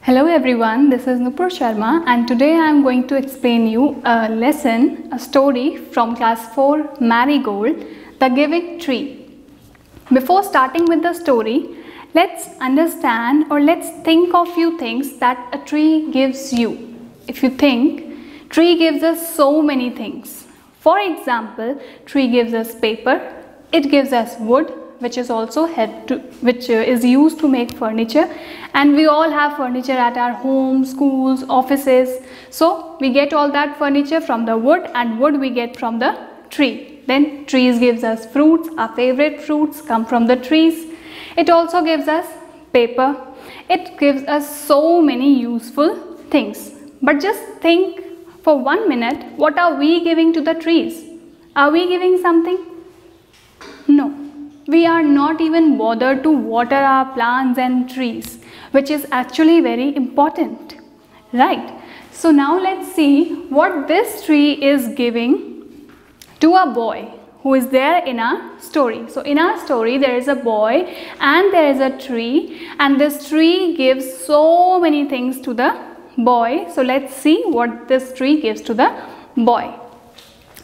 Hello everyone, this is Nupur Sharma and today I am going to explain you a story from class 4 Marigold, The Giving Tree. Before starting with the story, let's understand or let's think of few things that a tree gives you. If you think, tree gives us so many things. For example, tree gives us paper, it gives us wood, which is used to make furniture, and we all have furniture at our homes, schools, offices. So we get all that furniture from the wood, and wood we get from the tree. Then trees gives us fruits. Our favorite fruits come from the trees. It also gives us paper. It gives us so many useful things. But just think for 1 minute, what are we giving to the trees? Are we giving something? No. We are not even bothered to water our plants and trees, which is actually very important, right? So now let's see what this tree is giving to a boy who is there in our story. So in our story, there is a boy and there is a tree, and this tree gives so many things to the boy. So let's see what this tree gives to the boy.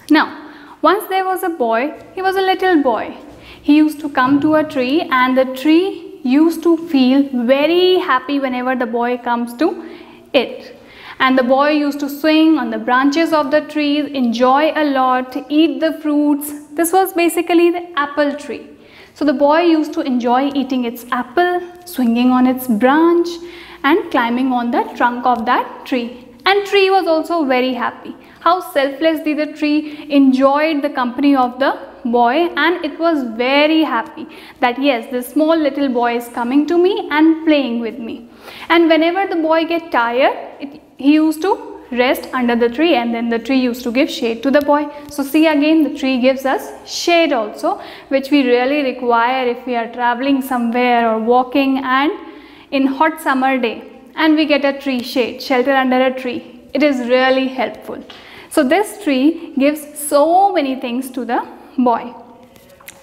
Now, once there was a boy, he was a little boy. He used to come to a tree, and the tree used to feel very happy whenever the boy comes to it. And the boy used to swing on the branches of the trees, enjoy a lot, eat the fruits. This was basically the apple tree. So the boy used to enjoy eating its apple, swinging on its branch, and climbing on the trunk of that tree. And tree was also very happy. How selflessly the tree enjoyed the company of the boy, and it was very happy that yes, this small little boy is coming to me and playing with me. And whenever the boy get tired, he used to rest under the tree, and then the tree used to give shade to the boy. So see, again the tree gives us shade also, which we really require if we are traveling somewhere or walking and in hot summer day, and we get a tree shade, shelter under a tree. It is really helpful. So this tree gives so many things to the boy.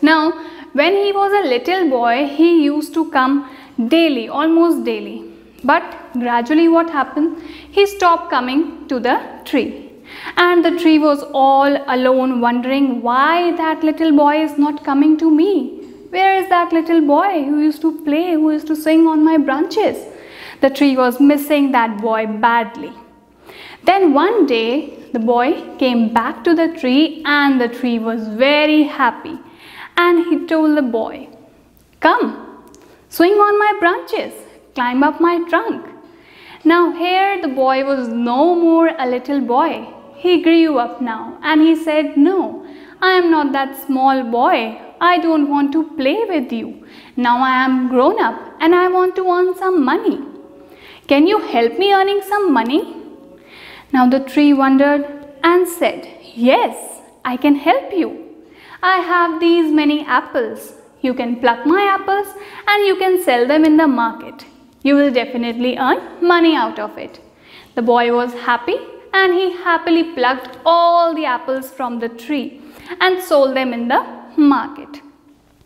Now, when he was a little boy, he used to come daily, almost daily. But gradually what happened? He stopped coming to the tree. And the tree was all alone, wondering why that little boy is not coming to me. Where is that little boy who used to play, who used to sing on my branches? The tree was missing that boy badly. Then one day, the boy came back to the tree, and the tree was very happy. And he told the boy, "Come, swing on my branches, climb up my trunk." Now here the boy was no more a little boy. He grew up now, and he said, "No, I am not that small boy. I don't want to play with you. Now I am grown up and I want to earn some money. Can you help me earning some money?" Now the tree wondered and said, "Yes, I can help you. I have these many apples. You can pluck my apples and you can sell them in the market. You will definitely earn money out of it." The boy was happy, and he happily plucked all the apples from the tree and sold them in the market.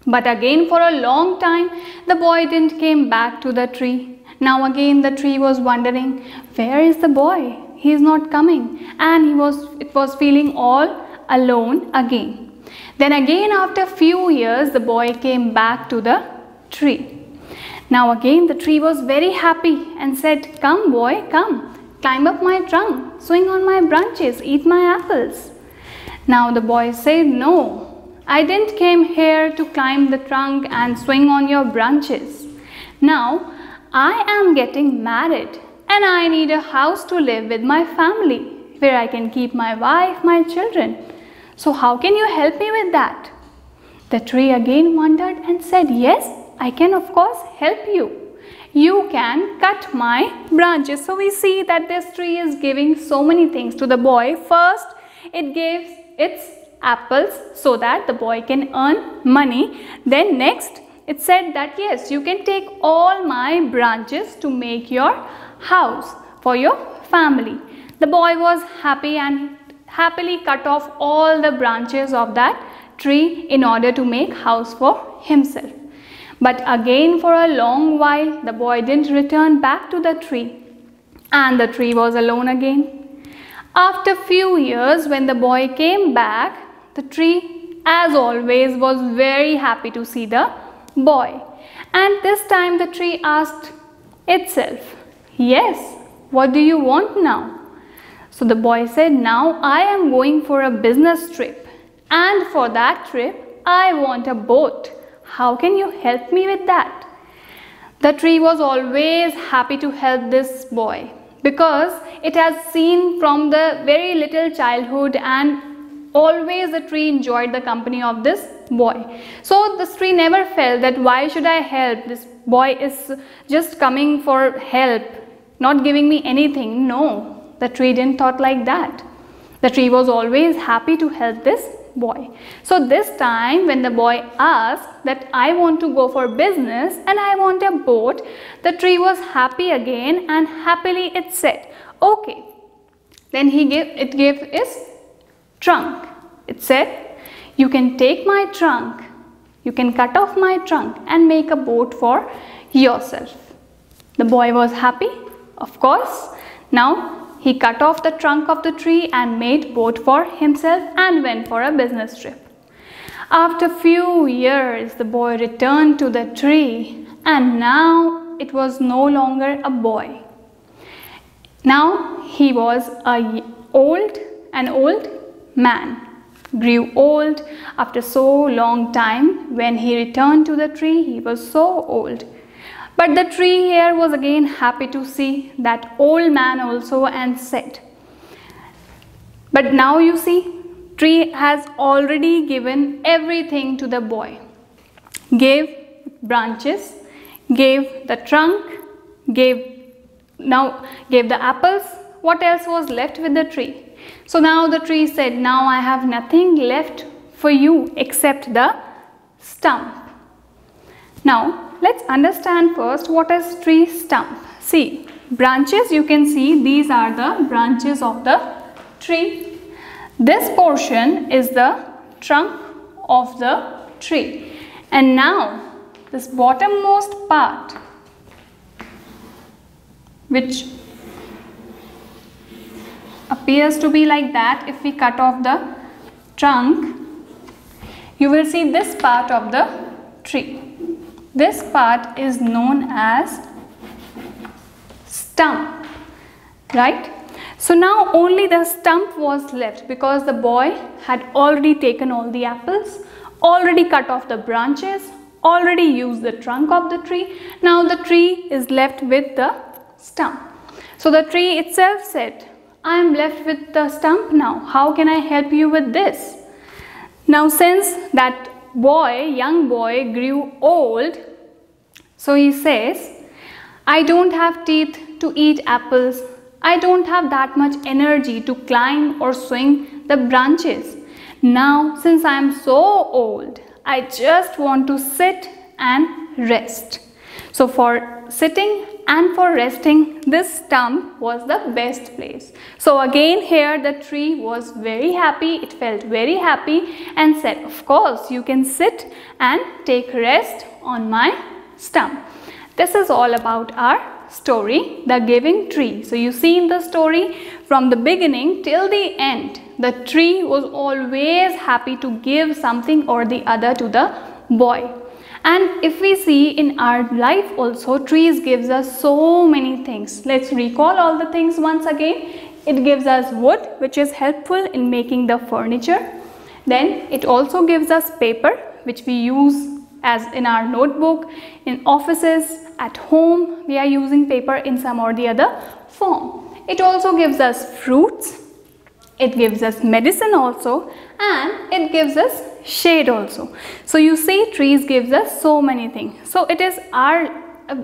But again, for a long time, the boy didn't came back to the tree. Now again the tree was wondering, where is the boy? He is not coming, and it was feeling all alone again. Then again, after few years, the boy came back to the tree. Now again the tree was very happy and said, "Come boy, come, climb up my trunk, swing on my branches, eat my apples." Now the boy said, "No, I didn't came here to climb the trunk and swing on your branches. Now I am getting married, and I need a house to live with my family, where I can keep my wife, my children. So how can you help me with that?" The tree again wondered and said, "Yes, I can of course help you. You can cut my branches." So we see that this tree is giving so many things to the boy. First, it gives its apples so that the boy can earn money. Then next, it said that yes, you can take all my branches to make your house for your family. The boy was happy and happily cut off all the branches of that tree in order to make house for himself. But again for a long while the boy didn't return back to the tree, and the tree was alone again. After few years, when the boy came back, the tree, as always, was very happy to see the boy. And this time the tree asked itself, "Yes, what do you want now?" So the boy said, "Now I am going for a business trip, and for that trip I want a boat. How can you help me with that?" The tree was always happy to help this boy, because it has seen from the very little childhood, and always the tree enjoyed the company of this boy. So this tree never felt that why should I help? This boy is just coming for help, not giving me anything. No, the tree didn't thought like that. The tree was always happy to help this boy. So this time when the boy asked that I want to go for business and I want a boat, the tree was happy again, and happily it said, "Okay." Then it gave its trunk. It said, "You can take my trunk, you can cut off my trunk and make a boat for yourself." The boy was happy, of course. Now he cut off the trunk of the tree and made boat for himself and went for a business trip. After few years, the boy returned to the tree, and now it was no longer a boy. Now he was an old man, grew old after so long time. When he returned to the tree, he was so old. But the tree here was again happy to see that old man also, and said, but now you see, tree has already given everything to the boy. Gave branches, gave the trunk, gave the apples. What else was left with the tree? So now the tree said, "Now I have nothing left for you except the stump." Now let's understand first what is tree stump. See, branches, you can see these are the branches of the tree. This portion is the trunk of the tree, and now this bottommost part, which appears to be like that, if we cut off the trunk, you will see this part of the tree. This part is known as stump, right? So now only the stump was left, because the boy had already taken all the apples, already cut off the branches, already used the trunk of the tree. Now the tree is left with the stump. So the tree itself said, "I am left with the stump now. How can I help you with this?" Now since that young boy grew old, so he says, "I don't have teeth to eat apples. I don't have that much energy to climb or swing the branches. Now since I am so old, I just want to sit and rest." So for sitting and for resting, this stump was the best place. So again here the tree was very happy. It felt very happy and said, "Of course you can sit and take rest on my stump." This is all about our story, The Giving Tree. So you see in the story, from the beginning till the end, the tree was always happy to give something or the other to the boy. And if we see in our life also, trees gives us so many things. Let's recall all the things once again. It gives us wood, which is helpful in making the furniture. Then it also gives us paper, which we use as in our notebook, in offices, at home we are using paper in some or the other form. It also gives us fruits, it gives us medicine also, and it gives us shade also. So you see, trees gives us so many things. So it is a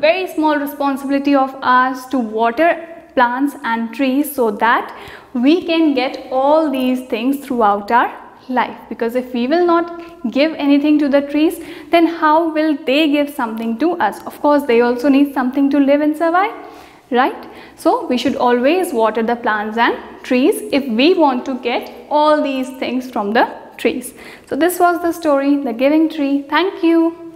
very small responsibility of us to water plants and trees, so that we can get all these things throughout our life. Because if we will not give anything to the trees, then how will they give something to us? Of course they also need something to live and survive, right? So we should always water the plants and trees if we want to get all these things from the trees. So this was the story, The Giving Tree. Thank you.